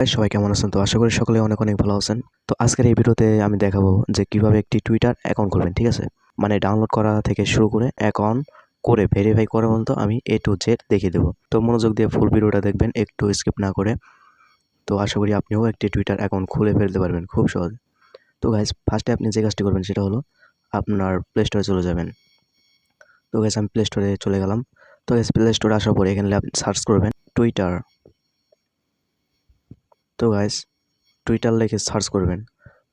সবাই কেমন আছেন? তো আশা করি সকলে অনেক অনেক ভালো আছেন। তো আজকের এই ভিডিওতে আমি দেখাবো যে কিভাবে একটি টুইটার অ্যাকাউন্ট খুলবেন, ঠিক আছে? মানে ডাউনলোড করা থেকে শুরু করে অ্যাকাউন্ট করে ভেরিফাই করা পর্যন্ত আমি A to Z দেখিয়ে দেবো। তো মনোযোগ দিয়ে ফুল ভিডিওটা দেখবেন, একটু স্কিপ না করে। তো আশা করি আপনিও একটি টুইটার অ্যাকাউন্ট খুলে ফেলতে পারবেন খুব সহজে। তো গাইস, ফার্স্টে আপনি যে কাজটি করবেন সেটা হলো আপনার প্লে স্টোরে চলে যাবেন। তো গাইস, আমি প্লে স্টোরে চলে গেলাম। তো গাইস, প্লে স্টোরে আসার পরে এখানে আপনি সার্চ করবেন টুইটার। তো গাইস, টুইটার লিখে সার্চ করবেন।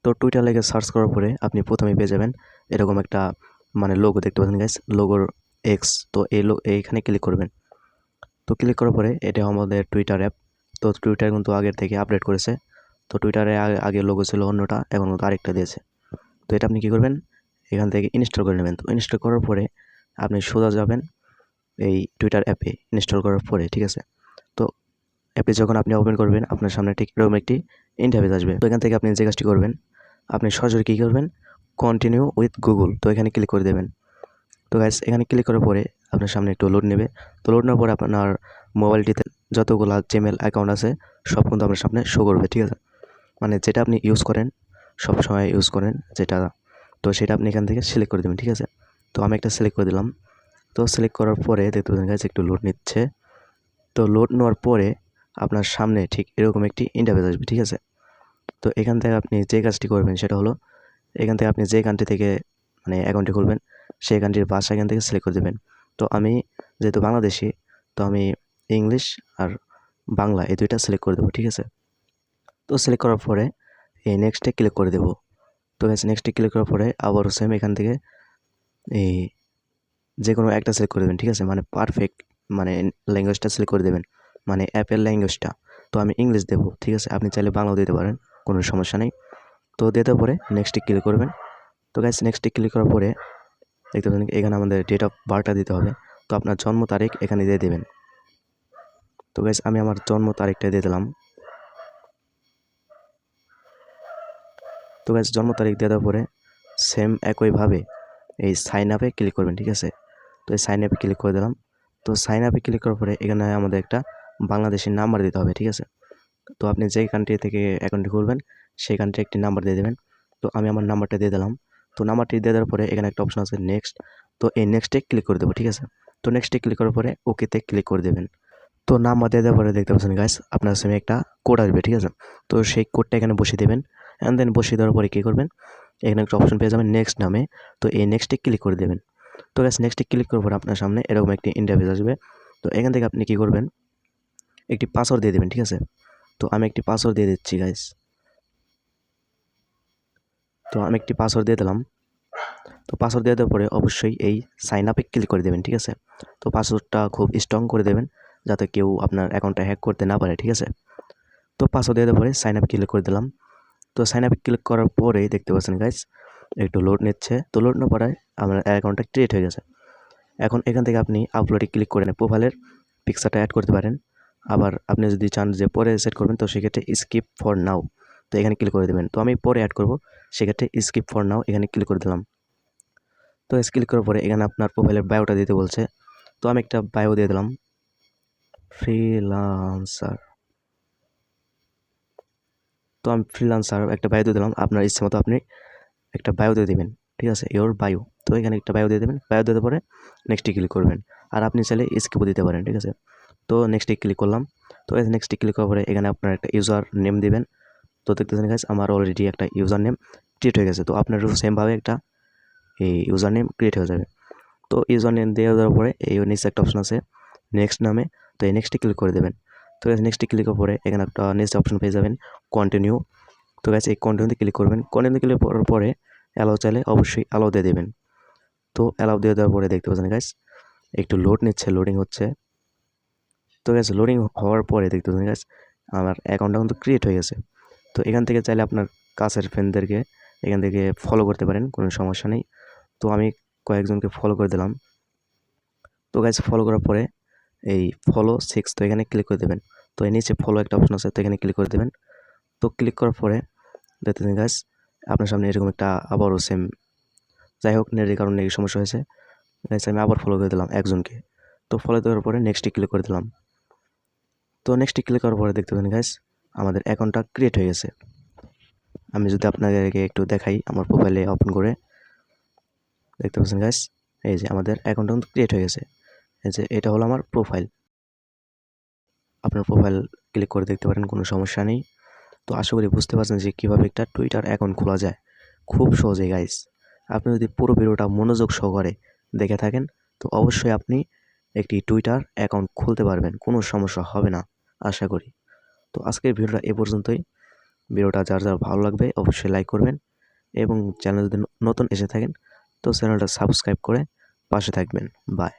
তো টুইটার লিখে সার্চ করার পরে আপনি প্রথমেই পেয়ে যাবেন এরকম একটা লোগো দেখতে পাচ্ছেন গাইস, লোগোর এক্স। তো এইখানে ক্লিক করবেন। তো ক্লিক করার পরে এটা আমাদের টুইটার অ্যাপ। তো টুইটার কিন্তু আগের থেকে আপডেট করেছে। তো টুইটারে আগে লোগো ছিল অন্যটা, এখন কিন্তু আরেকটা দিয়েছে। তো এটা আপনি কী করবেন, এখান থেকে ইনস্টল করে নেবেন। তো ইনস্টল করার পরে আপনি সোজা যাবেন এই টুইটার অ্যাপে ইনস্টল করার পরে, ঠিক আছে? তো অ্যাপে যখন আপনি ওপেন করবেন আপনার সামনে ঠিক এরকম একটি ইন্টারফেস আসবে। তো এখান থেকে আপনি যে কাজটি করবেন, আপনি সরাসরি কী করবেন, কন্টিনিউ উইথ গুগল। তো এখানে ক্লিক করে দেবেন। তো গাইস, এখানে ক্লিক করার পরে আপনার সামনে একটু লোড নেবে। তো লোড নেওয়ার পরে আপনার মোবাইলটিতে যতগুলো জিমেল অ্যাকাউন্ট আছে সব কিন্তু আপনার সামনে শো করবে, ঠিক আছে? মানে যেটা আপনি ইউজ করেন, সবসময় ইউজ করেন যেটা, তো সেটা আপনি এখান থেকে সিলেক্ট করে দেবেন, ঠিক আছে? তো আমি একটা সিলেক্ট করে দিলাম। তো সিলেক্ট করার পরে দেখতে পাচ্ছেন গাইস, একটু লোড নিচ্ছে। তো লোড নেওয়ার পরে আপনার সামনে ঠিক এরকম একটি ইন্টারফেস আসবে, ঠিক আছে? তো এখান থেকে আপনি যে কাজটি করবেন সেটা হলো, এখান থেকে আপনি যে কান্ট্রি থেকে অ্যাকাউন্টটি খুলবেন সেই কান্ট্রির ভাষা এখান থেকে সিলেক্ট করে দেবেন। তো আমি যেহেতু বাংলাদেশি, তো আমি ইংলিশ আর বাংলা এই দুইটা সিলেক্ট করে দেবো, ঠিক আছে? তো সিলেক্ট করার পরে এই নেক্সটে ক্লিক করে দেবো। তো নেক্সটে ক্লিক করার পরে আবারও সেম এখান থেকে এই যে কোনো একটা সিলেক্ট করে দেবেন, ঠিক আছে? পারফেক্ট ল্যাঙ্গুয়েজটা সিলেক্ট করে দেবেন, অ্যাপের ল্যাঙ্গুয়েজটা। তো আমি ইংলিশ দেবো, ঠিক আছে? আপনি চাইলে বাংলাও দিতে পারেন, কোনো সমস্যা নেই। তো দিতে পরে নেক্সটে ক্লিক করবেন। তো গাইস, নেক্সটে ক্লিক করার পরে দেখতে পাচ্ছেন এখানে আমাদের ডেট অফ বার্থটা দিতে হবে। তো আপনার জন্ম তারিখ এখানে দিয়ে দেবেন। তো গাইস, আমি আমার জন্ম তারিখটা দিয়ে দিলাম। তো গাইস, জন্ম তারিখ দিয়ে দেওয়ার পরে সেম একইভাবে এই সাইন আপে ক্লিক করবেন, ঠিক আছে? তো এই সাইন আপে ক্লিক করে দিলাম। তো সাইন আপে ক্লিক করার পরে এখানে আমাদের একটা বাংলাদেশি নাম্বার দিতে হবে, ঠিক আছে? তো আপনি যেই কান্ট্রি থেকে অ্যাকাউন্টটি খুলবেন সেই কান্ট্রি একটি নাম্বার দিয়ে দেবেন। তো আমি আমার নাম্বারটা দিয়ে দিলাম। তো নাম্বারটি দিয়ে দেওয়ার পরে এখানে একটা অপশন আছে নেক্সট। তো এই নেক্সটে ক্লিক করে দেবো, ঠিক আছে? তো নেক্সটে ক্লিক করার পরে ওকেতে ক্লিক করে দেবেন। তো নাম্বার দিয়ে দেওয়ার পরে দেখতে পাচ্ছেন গাইস, আপনার সামনে একটা কোড আসবে, ঠিক আছে? তো সেই কোডটা এখানে বসিয়ে দেবেন। অ্যান্ড দেন বসিয়ে দেওয়ার পরে কী করবেন, এখানে একটা অপশন পেয়ে যাবেন নেক্সট নামে। তো এই নেক্সটে ক্লিক করে দেবেন। তো গাইস, নেক্সটে ক্লিক করার পরে আপনার সামনে এরকম একটি ইন্টারফেস আসবে। তো এখান থেকে আপনি কী করবেন, একটি পাসওয়ার্ড দিয়ে দেবেন, ঠিক আছে? তো আমি একটি পাসওয়ার্ড দিয়ে দিচ্ছি গাইস। তো আমি একটি পাসওয়ার্ড দিয়ে দিলাম। তো পাসওয়ার্ড দিয়ে দেওয়ার পরে অবশ্যই এই সাইন আপে ক্লিক করে দেবেন, ঠিক আছে? তো পাসওয়ার্ডটা খুব স্ট্রং করে দেবেন যাতে কেউ আপনার অ্যাকাউন্টটা হ্যাক করতে না পারে, ঠিক আছে? তো পাসওয়ার্ড দিয়ে দেওয়ার পরে সাইন আপে ক্লিক করে দিলাম। তো সাইন আপে ক্লিক করার পরেই দেখতে পাচ্ছেন গাইস, একটু লোড নিচ্ছে। তো লোড নেওয়ার পরে আমার অ্যাকাউন্টটা ক্রিয়েট হয়ে গেছে। এখন এখান থেকে আপনি আপলোডে ক্লিক করে প্রোফাইলের পিকচারটা অ্যাড করতে পারেন। আবার আপনি যদি চান যে পরে সেট করবেন, তো সেক্ষেত্রে স্কিপ ফর নাও, তো এখানে ক্লিক করে দেবেন। তো আমি পরে অ্যাড করব, সেক্ষেত্রে স্কিপ ফর নাও এখানে ক্লিক করে দিলাম। তো ক্লিক করার পরে এখানে আপনার প্রোফাইলের বায়োটা দিতে বলছে। তো আমি একটা বায়ো দিয়ে দিলাম, ফ্রিলান্সার। তো আমি ফ্রিলান্সার একটা বায়ো দিয়ে দিলাম। আপনার ইচ্ছে মতো আপনি একটা বায়ো দিয়ে দেবেন, ঠিক আছে? Your bio. তো এখানে একটা বায়ো দিয়ে দেবেন। বায়ো দেওয়ার পরে নেক্সটে ক্লিক করবেন। আর আপনি চাইলে স্কিপও দিতে পারেন, ঠিক আছে? তো নেক্সটে ক্লিক করলাম। তো নেক্সটে ক্লিক করার পরে এখানে আপনার একটা ইউজার নেম দিবেন। তো দেখতেছেন গাইস, আমার অলরেডি একটা ইউজার নেম ক্রিয়েট হয়ে গেছে। তো আপনারও সেমভাবে একটা এই ইউজার নেম ক্রিয়েট হয়ে যাবে। তো ইউজার নেম দিয়ে দেওয়ার পরে এই নিচে একটা অপশন আছে নেক্সট নামে। তো এই নেক্সটে ক্লিক করে দেবেন। তো নেক্সটে ক্লিক করার পরে এখানে একটা নেক্সট অপশন পেয়ে যাবেন কন্টিনিউ। তো গাইস, এই কন্টিনিউতে ক্লিক করবেন। কন্টিনিউ ক্লিক করার পরে অ্যালাউ চাইলে অবশ্যই অ্যালাউ দিয়ে দেবেন। তো অ্যালাউ দিয়ে দেওয়ার পরে দেখতে পাচ্ছেন গাইস, একটু লোড নিচ্ছে, লোডিং হচ্ছে। তো গাইস, লোডিং হওয়ার পরে দেখতে পাচ্ছেন গাইস, আমার অ্যাকাউন্টটা কিন্তু ক্রিয়েট হয়ে গেছে। তো এখান থেকে চাইলে আপনার কাছের ফ্রেন্ডদেরকে এখান থেকে ফলো করতে পারেন, কোনো সমস্যা নেই। তো আমি কয়েকজনকে ফলো করে দিলাম। তো গাইস, ফলো করার পরে এই ফলো 6, তো এখানে ক্লিক করে দেবেন। তো এই নিচে ফলো একটা অপশন আছে, তো এখানে ক্লিক করে দেবেন। তো ক্লিক করার পরে দেখতেছেন গাইস, আপনার সামনে এরকম একটা আবারও সেম, যাই হোক নেটের কারণে এই সমস্যা হয়েছে গাইস। আমি আবার ফলো করে দিলাম একজনকে। তো ফলো দেওয়ার পরে নেক্সটে ক্লিক করে দিলাম। তো নেক্সটে ক্লিক করার পরে দেখতে পাবেন গাইস, আমাদের অ্যাকাউন্টটা ক্রিয়েট হয়ে গেছে। আমি যদি আপনাদেরকে একটু দেখাই আমার প্রোফাইলে ওপেন করে, দেখতে পাচ্ছেন গাইস, এই যে আমাদের অ্যাকাউন্টটা কিন্তু ক্রিয়েট হয়ে গেছে। এই যে এটা হলো আমার প্রোফাইল। আপনার প্রোফাইল ক্লিক করে দেখতে পারেন, কোনো সমস্যা নেই। তো আশা করি বুঝতে পারছেন যে কীভাবে একটা টুইটার অ্যাকাউন্ট খোলা যায় খুব সহজেই গাইস। আপনি যদি পুরো ভিডিওটা মনোযোগ সহকারে দেখে থাকেন তো অবশ্যই আপনি একটি টুইটার অ্যাকাউন্ট খুলতে পারবেন, কোনো সমস্যা হবে না আশা করি। তো আজকের ভিডিওটা এ পর্যন্তই। ভিডিওটা যার যার ভালো লাগবে অবশ্যই লাইক করবেন এবং চ্যানেল যদি নতুন এসে থাকেন তো চ্যানেলটা সাবস্ক্রাইব করে পাশে থাকবেন। বাই।